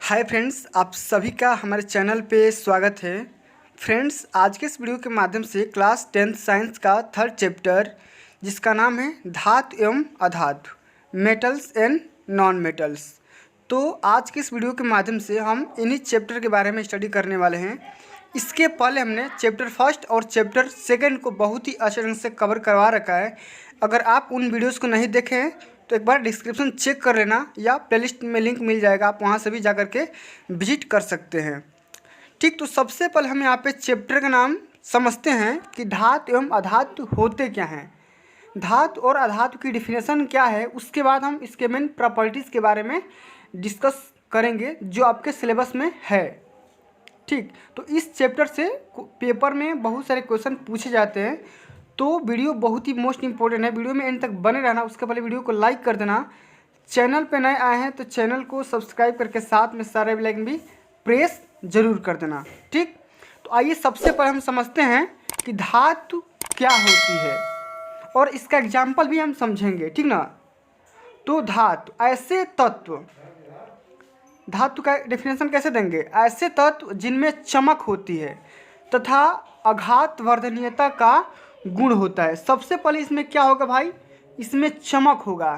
Hi friends, आप सभी का हमारे चैनल पे स्वागत है। फ्रेंड्स, आज के इस वीडियो के माध्यम से क्लास 10th साइंस का थर्ड चैप्टर जिसका नाम है धातु एवं अधातु, मेटल्स एंड नॉन मेटल्स। तो आज के इस वीडियो के माध्यम से हम इन्हीं चैप्टर के बारे में स्टडी करने वाले हैं। इसके पहले हमने चैप्टर फर्स्ट और चैप्टर सेकंड को बहुत ही अच्छे ढंग से कवर करवा रखा है। अगर आप उन वीडियोज़ को नहीं देखे हैं तो एक बार डिस्क्रिप्शन चेक कर लेना या प्लेलिस्ट में लिंक मिल जाएगा, आप वहाँ से भी जा कर के विजिट कर सकते हैं। ठीक, तो सबसे पहले हम यहाँ पे चैप्टर का नाम समझते हैं कि धातु एवं अधातु होते क्या हैं, धातु और अधातु की डिफिनेशन क्या है। उसके बाद हम इसके मेन प्रॉपर्टीज़ के बारे में डिस्कस करेंगे जो आपके सिलेबस में है। ठीक, तो इस चैप्टर से पेपर में बहुत सारे क्वेश्चन पूछे जाते हैं, तो वीडियो बहुत ही मोस्ट इंपॉर्टेंट है। वीडियो में एंड तक बने रहना। उसके पहले वीडियो को लाइक कर देना। चैनल पे नए आए हैं तो चैनल को सब्सक्राइब करके साथ में सारे बेल आइकन भी प्रेस जरूर कर देना। ठीक, तो आइए सबसे पहले हम समझते हैं कि धातु क्या होती है और इसका एग्जाम्पल भी हम समझेंगे। ठीक ना, तो धातु ऐसे तत्व, धातु का डेफिनेशन कैसे देंगे, ऐसे तत्व जिनमें चमक होती है तथा आघात वर्धनीयता का गुण होता है। सबसे पहले इसमें क्या होगा भाई, इसमें चमक होगा।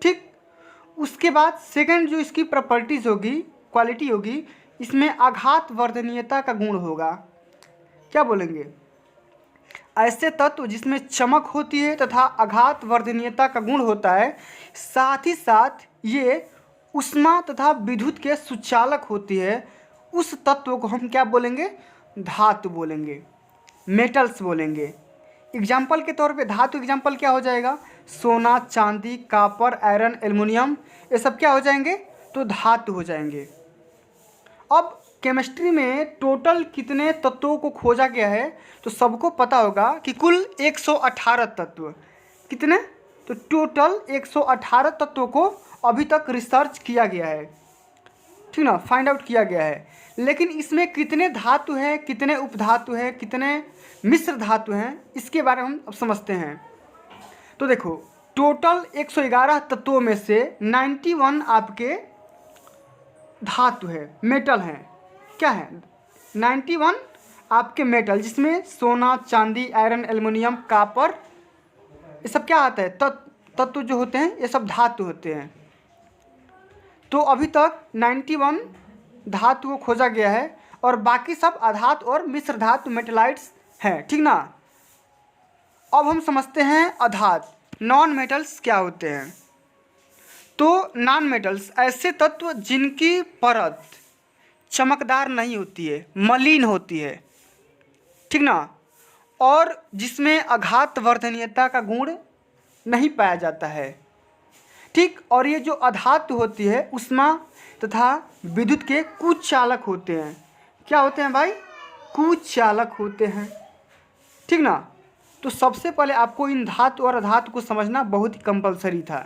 ठीक, उसके बाद सेकंड जो इसकी प्रॉपर्टीज होगी, क्वालिटी होगी, इसमें आघात वर्धनीयता का गुण होगा। क्या बोलेंगे, ऐसे तत्व जिसमें चमक होती है तथा आघात वर्धनीयता का गुण होता है, साथ ही साथ ये ऊष्मा तथा विद्युत के सुचालक होती है। उस तत्व को हम क्या बोलेंगे, धातु बोलेंगे, मेटल्स बोलेंगे। एग्जाम्पल के तौर पे धातु एग्जाम्पल क्या हो जाएगा, सोना, चांदी, कॉपर, आयरन, एल्युमिनियम, ये सब क्या हो जाएंगे, तो धातु हो जाएंगे। अब केमिस्ट्री में टोटल कितने तत्वों को खोजा गया है, तो सबको पता होगा कि कुल 118 तत्व। कितने, तो टोटल 118 तत्वों को अभी तक रिसर्च किया गया है। ठीक ना, फाइंड आउट किया गया है। लेकिन इसमें कितने धातु हैं, कितने उपधातु हैं, कितने मिश्र धातु हैं, इसके बारे में हम अब समझते हैं। तो देखो, टोटल 111 तत्वों में से 91 आपके धातु है, मेटल हैं। क्या है, 91 आपके मेटल, जिसमें सोना, चांदी, आयरन, एल्युमिनियम, कॉपर, ये सब क्या आता है, तत्व जो होते हैं ये सब धातु होते हैं। तो अभी तक 91 धातु को खोजा गया है और बाकी सब अधातु और मिश्र धातु, मेटलाइट्स हैं। ठीक ना, अब हम समझते हैं अधातु, नॉन मेटल्स क्या होते हैं। तो नॉन मेटल्स ऐसे तत्व जिनकी परत चमकदार नहीं होती है, मलिन होती है। ठीक ना, और जिसमें आघात वर्धनीयता का गुण नहीं पाया जाता है। ठीक, और ये जो अधातु होती है ऊष्मा तथा विद्युत के कुचालक होते हैं। क्या होते हैं भाई, कुचालक होते हैं। ठीक ना, तो सबसे पहले आपको इन धातु और अधातु को समझना बहुत ही कंपलसरी था।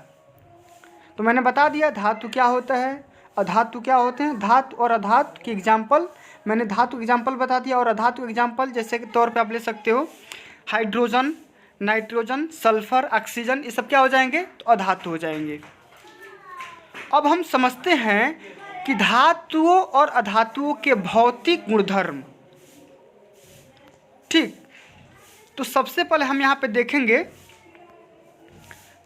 तो मैंने बता दिया धातु क्या होता है, अधातु क्या होते हैं। धातु और अधातु की एग्जाम्पल मैंने धातु एग्जाम्पल बता दिया, और अधातु एग्जाम्पल जैसे के तौर पे आप ले सकते हो हाइड्रोजन, नाइट्रोजन, सल्फर, ऑक्सीजन, ये सब क्या हो जाएंगे, तो अधातु हो जाएंगे। अब हम समझते हैं कि धातुओं और अधातुओं के भौतिक गुणधर्म। ठीक, तो सबसे पहले हम यहाँ पे देखेंगे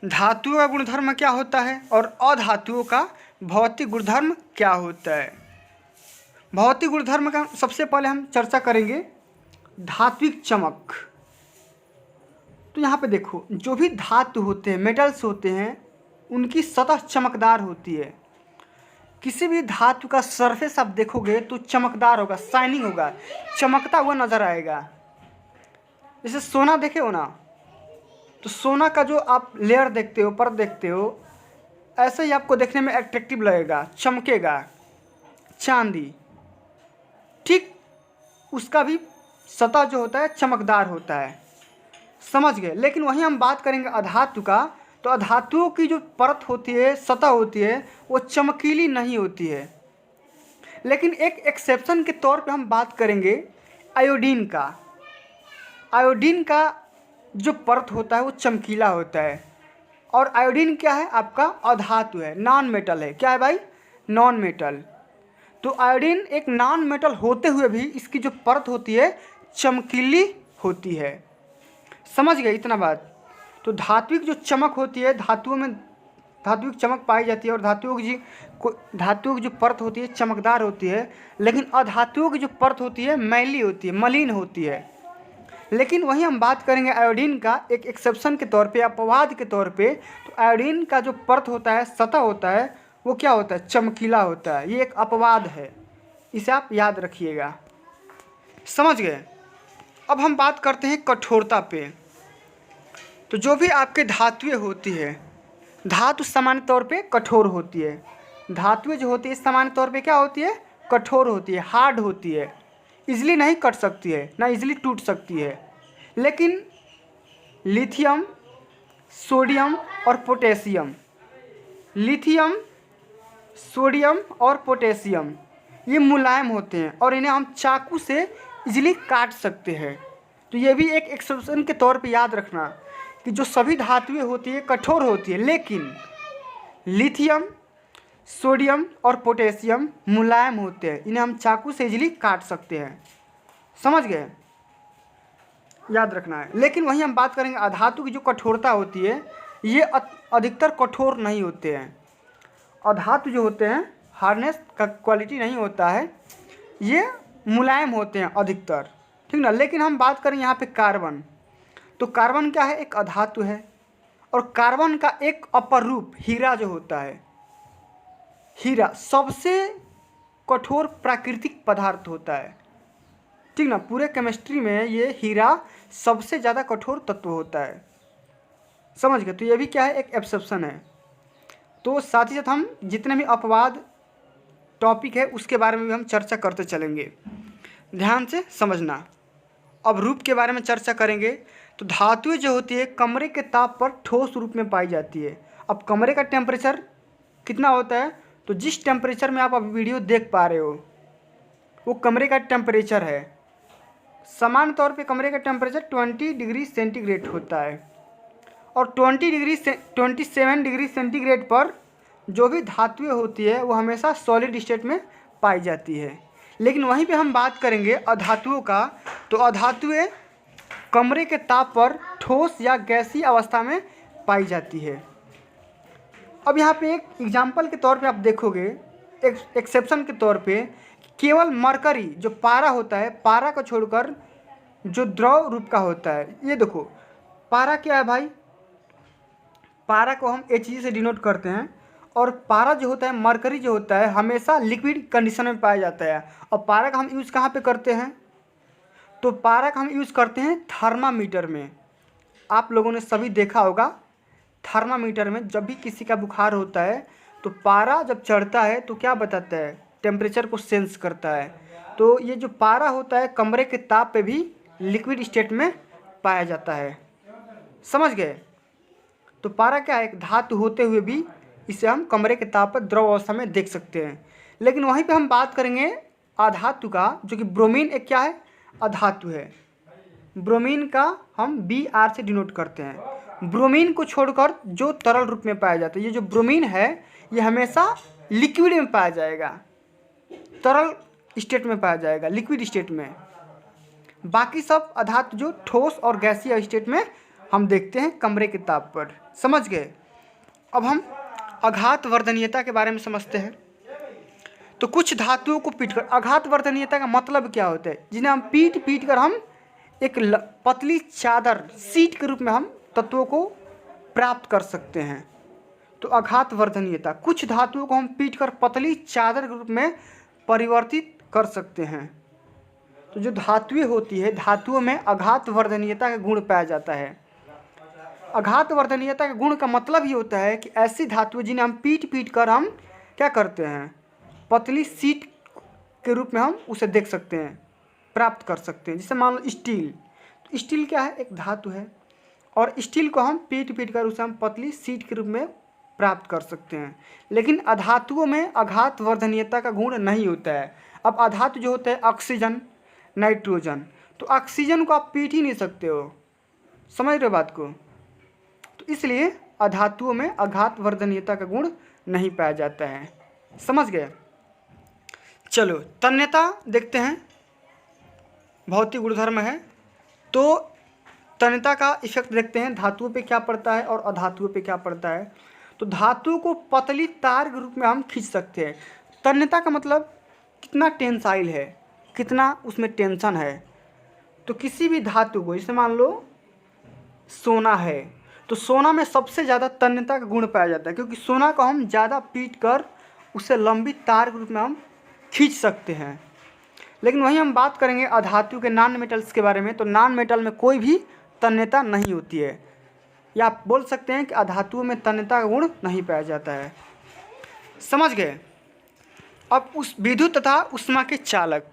धातुओं का गुणधर्म क्या होता है और अधातुओं का भौतिक गुणधर्म क्या होता है। भौतिक गुणधर्म का सबसे पहले हम चर्चा करेंगे धात्विक चमक। तो यहाँ पे देखो, जो भी धातु होते हैं, मेटल्स होते हैं, उनकी सतह चमकदार होती है। किसी भी धातु का सरफेस आप देखोगे तो चमकदार होगा, शाइनिंग होगा, चमकता हुआ नजर आएगा। जैसे सोना देखे हो ना, तो सोना का जो आप लेयर देखते हो, परत देखते हो, ऐसे ही आपको देखने में अट्रैक्टिव लगेगा, चमकेगा। चांदी, ठीक, उसका भी सतह जो होता है चमकदार होता है, समझ गए। लेकिन वहीं हम बात करेंगे अधातु का, तो अधातुओं की जो परत होती है, सतह होती है, वो चमकीली नहीं होती है। लेकिन एक एक्सेप्शन के तौर पे हम बात करेंगे आयोडीन का। आयोडीन का जो परत होता है वो चमकीला होता है, और आयोडीन क्या है, आपका अधातु है, नॉन मेटल है। क्या है भाई, नॉन मेटल। तो आयोडीन एक नॉन मेटल होते हुए भी इसकी जो परत होती है चमकीली होती है। समझ गए इतना बात। तो धात्विक जो चमक होती है, धातुओं में धात्विक चमक पाई जाती है और धातुओं की जो परत होती है चमकदार होती है, लेकिन अधातुओं की जो परत होती है मैली होती है, मलिन होती है। लेकिन वहीं हम बात करेंगे आयोडीन का एक एक्सेप्शन के तौर पे, अपवाद के तौर पे। तो आयोडीन का जो परत होता है, सतह होता है, वो क्या होता है, चमकीला होता है। ये एक अपवाद है, इसे आप याद रखिएगा। समझ गए। अब हम बात करते हैं कठोरता पे। तो जो भी आपके धातुएं होती है, धातु सामान्य तौर पे कठोर होती है। धातुएं जो होती है सामान्य तौर पे क्या होती है, कठोर होती है, हार्ड होती है, इजीली नहीं कट सकती है, ना इजीली टूट सकती है। लेकिन लिथियम, सोडियम और पोटेशियम, लिथियम, सोडियम और पोटेशियम ये मुलायम होते हैं और इन्हें हम चाकू से इजीली काट सकते हैं। तो ये भी एक एक्सेप्शन के तौर पे याद रखना कि जो सभी धातुएं होती है कठोर होती है, लेकिन लिथियम, सोडियम और पोटेशियम मुलायम होते हैं, इन्हें हम चाकू से इजीली काट सकते हैं। समझ गए, याद रखना है। लेकिन वहीं हम बात करेंगे अधातु की जो कठोरता होती है, ये अधिकतर कठोर नहीं होते हैं। अधातु जो होते हैं हार्डनेस का क्वालिटी नहीं होता है, ये मुलायम होते हैं अधिकतर, ठीक ना। लेकिन हम बात करें यहाँ पे कार्बन, तो कार्बन क्या है, एक अधातु है और कार्बन का एक अपर रूप हीरा जो होता है, हीरा सबसे कठोर प्राकृतिक पदार्थ होता है, ठीक ना। पूरे केमिस्ट्री में ये हीरा सबसे ज़्यादा कठोर तत्व होता है। समझ गए। तो ये भी क्या है, एक एक्सेप्शन है। तो साथ ही साथ हम जितने भी अपवाद टॉपिक है उसके बारे में भी हम चर्चा करते चलेंगे, ध्यान से समझना। अब रूप के बारे में चर्चा करेंगे। तो धातुएं जो होती है कमरे के ताप पर ठोस रूप में पाई जाती है। अब कमरे का टेम्परेचर कितना होता है, तो जिस टेम्परेचर में आप अभी वीडियो देख पा रहे हो वो कमरे का टेम्परेचर है। सामान्य तौर पे कमरे का टेम्परेचर 20 डिग्री सेंटीग्रेड होता है और 27 डिग्री सेंटीग्रेड पर जो भी धातुएं होती है वो हमेशा सॉलिड स्टेट में पाई जाती है। लेकिन वहीं पे हम बात करेंगे अधातुओं का, तो अधातुएं कमरे के ताप पर ठोस या गैसीय अवस्था में पाई जाती है। अब यहाँ पे एक एग्जाम्पल के तौर पे आप देखोगे, एक एक्सेप्शन के तौर पे, केवल मरकरी जो पारा होता है, पारा को छोड़कर जो द्रव रूप का होता है, ये देखो पारा क्या है भाई, पारा को हम Hg से डिनोट करते हैं और पारा जो होता है, मरकरी जो होता है, हमेशा लिक्विड कंडीशन में पाया जाता है। और पारा का हम यूज़ कहाँ पे करते हैं, तो पारा का हम यूज़ करते हैं थर्मामीटर में। आप लोगों ने सभी देखा होगा, थर्मामीटर में जब भी किसी का बुखार होता है तो पारा जब चढ़ता है तो क्या बताता है, टेम्परेचर को सेंस करता है। तो ये जो पारा होता है कमरे के ताप पे भी लिक्विड स्टेट में पाया जाता है। समझ गए। तो पारा क्या है, एक धातु होते हुए भी इसे हम कमरे के ताप पर द्रव अवस्था में देख सकते हैं। लेकिन वहीं पे हम बात करेंगे अधातु का, जो कि ब्रोमीन एक क्या है, अधातु है। ब्रोमीन का हम Br से डिनोट करते हैं। ब्रोमीन को छोड़कर जो तरल रूप में पाया जाता है, ये जो ब्रोमीन है ये हमेशा लिक्विड में पाया जाएगा, तरल स्टेट में पाया जाएगा, लिक्विड स्टेट में। बाकी सब अधातु जो ठोस और गैसीय स्टेट में हम देखते हैं कमरे के ताप पर। समझ गए। अब हम आघात वर्धनीयता के बारे में समझते हैं। तो कुछ धातुओं को पीटकर, आघात वर्धनीयता का मतलब क्या होता है, जिन्हें हम पीट कर हम एक पतली चादर, सीट के रूप में हम तत्वों को प्राप्त कर सकते हैं। तो आघात वर्धनीयता, कुछ धातुओं को हम पीटकर पतली चादर के रूप में परिवर्तित कर सकते हैं। तो जो धातुएं होती है, धातुओं में आघात वर्धनीयता का गुण पाया जाता है। आघात वर्धनीयता के गुण का मतलब ही होता है कि ऐसी धातुएं जिन्हें हम पीट कर हम क्या करते हैं, पतली सीट के रूप में हम उसे देख सकते हैं, प्राप्त कर सकते हैं। जैसे मान लो स्टील, तो स्टील क्या है, एक धातु है और स्टील को हम पीट कर उसे हम पतली सीट के रूप में प्राप्त कर सकते हैं। लेकिन अधातुओं में आघात वर्धनीयता का गुण नहीं होता है। अब अधातु जो होता है ऑक्सीजन, नाइट्रोजन, तो ऑक्सीजन को आप पीट ही नहीं सकते हो, समझ रहे हो बात को। तो इसलिए अधातुओं में आघात वर्धनीयता का गुण नहीं पाया जाता है। समझ गए। चलो तन्यता देखते हैं, भौतिक गुणधर्म है तो तन्यता का इफेक्ट देखते हैं, धातुओं पे क्या पड़ता है और अधातुओं पे क्या पड़ता है। तो धातु को पतली तार के रूप में हम खींच सकते हैं। तन्यता का मतलब कितना टेंसाइल है, कितना उसमें टेंशन है। तो किसी भी धातु को, जैसे मान लो सोना है, तो सोना में सबसे ज़्यादा तन्यता का गुण पाया जाता है, क्योंकि सोना को हम ज़्यादा पीट कर उसे लंबी तार के रूप में हम खींच सकते हैं। लेकिन वहीं हम बात करेंगे अधातु के नॉन मेटल्स के बारे में, तो नॉन मेटल में कोई भी तन्यता नहीं होती है, या आप बोल सकते हैं कि अधातुओं में तन्यता का गुण नहीं पाया जाता है। समझ गए। अब उस विद्युत तथा ऊष्मा के चालक,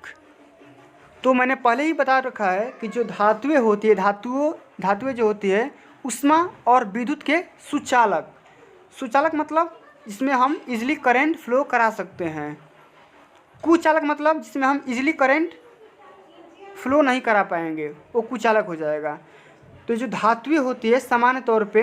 तो मैंने पहले ही बता रखा है कि जो धातुएं होती है, धातुएं जो होती है ऊष्मा और विद्युत के सुचालक। सुचालक मतलब जिसमें हम इजीली करंट फ्लो करा सकते हैं। कुचालक मतलब जिसमें हम इजीली करंट फ्लो नहीं करा पाएंगे, वो कुचालक हो जाएगा। तो जो धातुएं होती है सामान्य तौर पे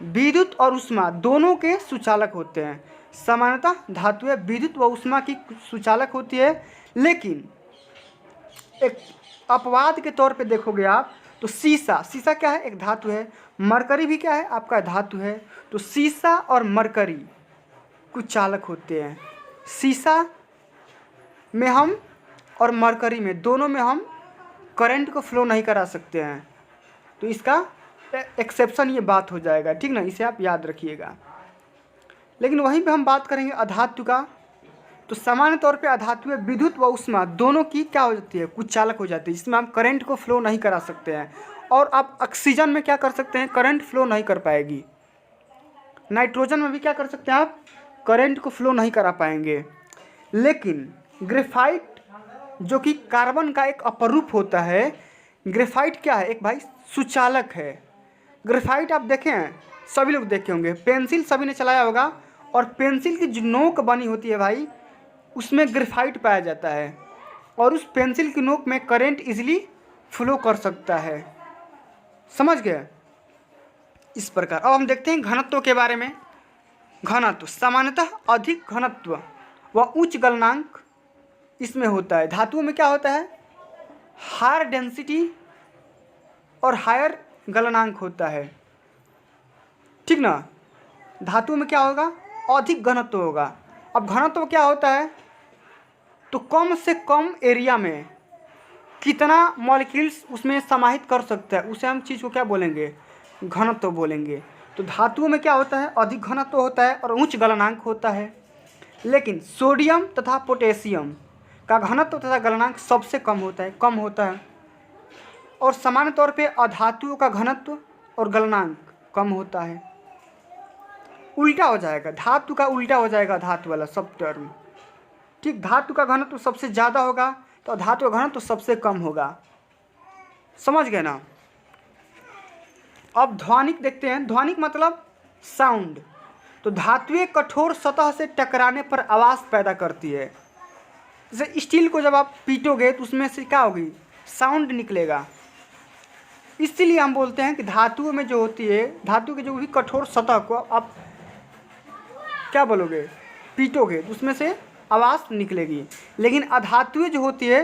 विद्युत और ऊष्मा दोनों के सुचालक होते हैं। सामान्यतः धातुएं विद्युत व ऊष्मा की सुचालक होती है, लेकिन एक अपवाद के तौर पे देखोगे आप तो सीसा क्या है, एक धातु है। मरकरी भी क्या है, आपका धातु है। तो सीसा और मरकरी कुचालक होते हैं। सीसा में हम और मरकरी में, दोनों में हम करंट को फ्लो नहीं करा सकते हैं। तो इसका एक्सेप्शन ये बात हो जाएगा, ठीक ना, इसे आप याद रखिएगा। लेकिन वहीं पे हम बात करेंगे अधातु का, तो सामान्य तौर पे अधातुएं विद्युत व ऊष्मा दोनों की क्या हो जाती है, कुचालक हो जाती है, जिसमें हम करंट को फ्लो नहीं करा सकते हैं। और आप ऑक्सीजन में क्या कर सकते हैं, करंट फ्लो नहीं कर पाएगी। नाइट्रोजन में भी क्या कर सकते हैं आप, करंट को फ्लो नहीं करा पाएंगे। लेकिन ग्रेफाइट जो कि कार्बन का एक अपरूप होता है, ग्रेफाइट क्या है, एक भाई सुचालक है। ग्रेफाइट आप देखें हैं, सभी लोग देखे होंगे, पेंसिल सभी ने चलाया होगा, और पेंसिल की जो नोक बनी होती है भाई, उसमें ग्रेफाइट पाया जाता है, और उस पेंसिल की नोक में करंट इजीली फ्लो कर सकता है। समझ गए। इस प्रकार अब हम देखते हैं घनत्व के बारे में। घनत्व सामान्यतः अधिक घनत्व व उच्च गलनांक इसमें होता है। धातुओं में क्या होता है, हायर डेंसिटी और हायर गलनांक होता है, ठीक ना। धातुओं में क्या होगा, अधिक घनत्व होगा। अब घनत्व क्या होता है, तो कम से कम एरिया में कितना मॉलिक्यूल्स उसमें समाहित कर सकता है, उसे हम चीज़ को क्या बोलेंगे, घनत्व बोलेंगे। तो धातुओं में क्या होता है, अधिक घनत्व होता है और उच्च गलनांक होता है। लेकिन सोडियम तथा पोटेशियम का घनत्व तथा गलनांक सबसे कम होता है। और सामान्य तौर पे अधातुओं का घनत्व और गलनांक कम होता है। उल्टा हो जाएगा, धातु का उल्टा हो जाएगा धातु वाला सब टर्म, ठीक। धातु का घनत्व सबसे ज़्यादा होगा तो धातु का घनत्व सबसे कम होगा। समझ गए ना। अब ध्वनिक देखते हैं। ध्वनिक मतलब साउंड। तो धातुएं कठोर सतह से टकराने पर आवाज़ पैदा करती है। जैसे स्टील को जब आप पीटोगे तो उसमें से क्या होगी, साउंड निकलेगा। इसीलिए हम बोलते हैं कि धातुओं में जो होती है, धातु की जो भी कठोर सतह को आप क्या बोलोगे, पीटोगे तो उसमें से आवाज़ निकलेगी। लेकिन अधातुएं जो होती है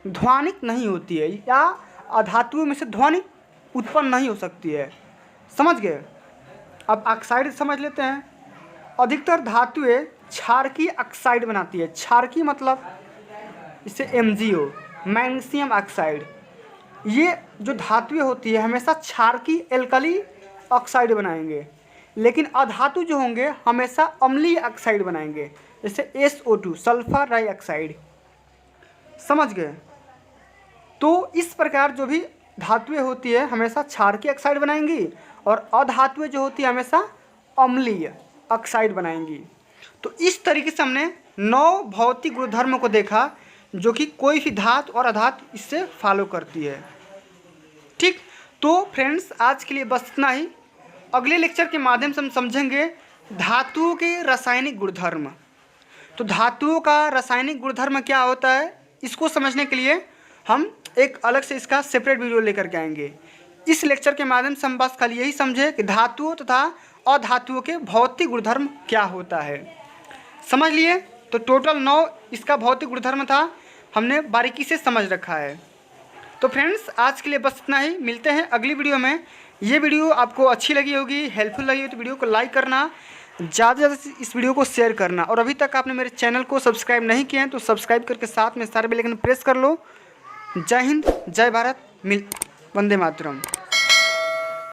ध्वनिक नहीं होती है, या अधातुओं में से ध्वनि उत्पन्न नहीं हो सकती है। समझ गए। अब ऑक्साइड समझ लेते हैं। अधिकतर धातुएं क्षारकीय ऑक्साइड बनाती है। क्षारकीय मतलब इसे MgO, मैग्नीशियम ऑक्साइड। ये जो धातुएं होती है हमेशा क्षारकीय एल्कली ऑक्साइड बनाएंगे, लेकिन अधातु जो होंगे हमेशा अम्लीय ऑक्साइड बनाएंगे, जैसे SO2 सल्फर डाइऑक्साइड। समझ गए। तो इस प्रकार जो भी धातुएं होती है हमेशा क्षारकीय ऑक्साइड बनाएंगी, और अधातुएं जो होती है हमेशा अम्लीय ऑक्साइड बनाएंगी। तो इस तरीके से हमने 9 भौतिक गुणधर्मों को देखा जो कि कोई भी धातु और अधातु इससे फॉलो करती है, ठीक। तो फ्रेंड्स आज के लिए बस इतना ही। अगले लेक्चर के माध्यम से हम समझेंगे धातुओं के रासायनिक गुणधर्म। तो धातुओं का रासायनिक गुणधर्म क्या होता है, इसको समझने के लिए हम एक अलग से इसका सेपरेट वीडियो लेकर के आएंगे। इस लेक्चर के माध्यम से हम बस खाली यही समझे कि धातुओं तथा अधातुओं के भौतिक गुणधर्म क्या होता है। समझ लिए। तो टोटल 9 इसका भौतिक गुणधर्म था, हमने बारीकी से समझ रखा है। तो फ्रेंड्स आज के लिए बस इतना ही, मिलते हैं अगली वीडियो में। ये वीडियो आपको अच्छी लगी होगी, हेल्पफुल लगी हो तो वीडियो को लाइक करना, ज़्यादा से ज़्यादा इस वीडियो को शेयर करना, और अभी तक आपने मेरे चैनल को सब्सक्राइब नहीं किया है तो सब्सक्राइब करके साथ में सारे बेल आइकन प्रेस कर लो। जय हिंद, जय भारत, वंदे मातरम।